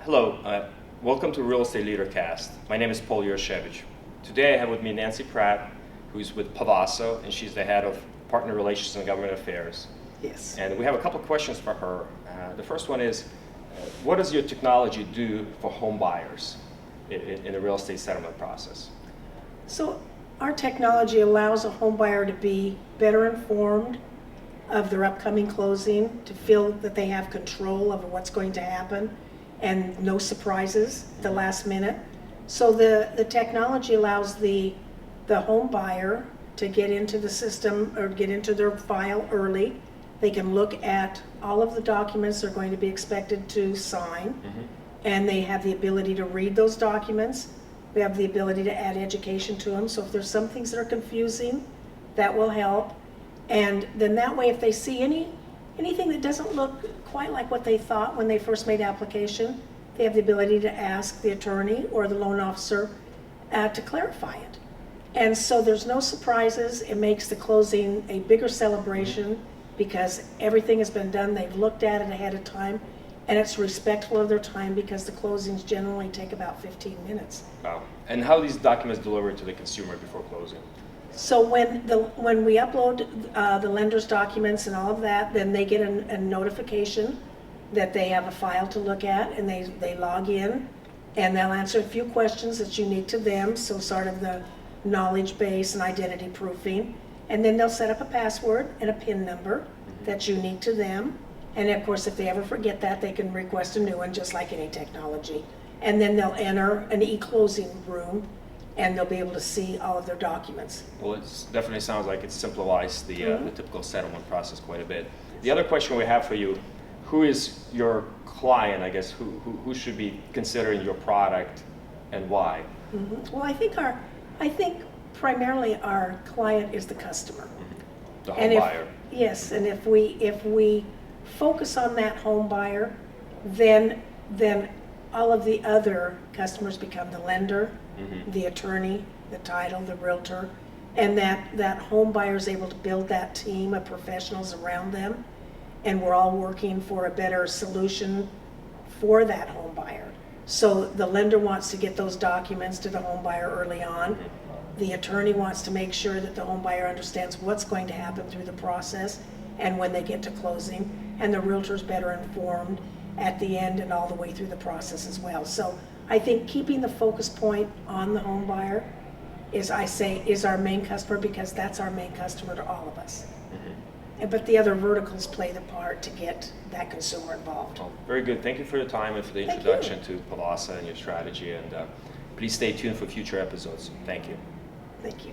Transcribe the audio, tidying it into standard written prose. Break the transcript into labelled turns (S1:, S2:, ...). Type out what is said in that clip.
S1: Hello, welcome to Real Estate LeaderCast. My name is Paul Yurshevich. Today I have with me Nancy Pratt, who's with Pavaso, and she's the head of Partner Relations and Government Affairs.
S2: Yes.
S1: And we have a couple of questions for her. The first one is, what does your technology do for home buyers in the real estate settlement process?
S2: So our technology allows a home buyer to be better informed of their upcoming closing, to feel that they have control over what's going to happen and no surprises at the last minute. So the technology allows the home buyer to get into the system or get into their file early. They can look at all of the documents they're going to be expected to sign, and they have the ability to read those documents. We have the ability to add education to them. So if there's some things that are confusing, that will help. And then that way, if they see anything that doesn't look quite like what they thought when they first made application, they have the ability to ask the attorney or the loan officer to clarify it. And so there's no surprises. It makes the closing a bigger celebration because everything has been done. They've looked at it ahead of time, and it's respectful of their time because the closings generally take about 15 minutes.
S1: Wow. And how are these documents delivered to the consumer before closing?
S2: So when we upload the lender's documents and all of that, then they get a notification that they have a file to look at, and they log in, and they'll answer a few questions that's unique to them, so sort of the knowledge base and identity proofing, and then they'll set up a password and a PIN number that's unique to them, and of course if they ever forget that, they can request a new one just like any technology, and then they'll enter an e-closing room, and they'll be able to see all of their documents.
S1: Well, it definitely sounds like it simplifies the typical settlement process quite a bit. The other question we have for you, who is your client, I guess, who should be considering your product and why?
S2: Well, I think primarily our client is the customer.
S1: The home buyer.
S2: Yes, and if we focus on that home buyer, then all of the other customers become the lender, the attorney, the title, the realtor, and that home buyer is able to build that team of professionals around them, and we're all working for a better solution for that home buyer. So the lender wants to get those documents to the home buyer early on. The attorney wants to make sure that the home buyer understands what's going to happen through the process and when they get to closing, and the realtor's better informed at the end and all the way through the process as well. So I think keeping the focus point on the home buyer is our main customer, because that's our main customer to all of us. But the other verticals play the part to get that consumer involved.
S1: Well, very good. Thank you for your time and for the introduction to Pavaso and your strategy. And please stay tuned for future episodes. Thank you.
S2: Thank you.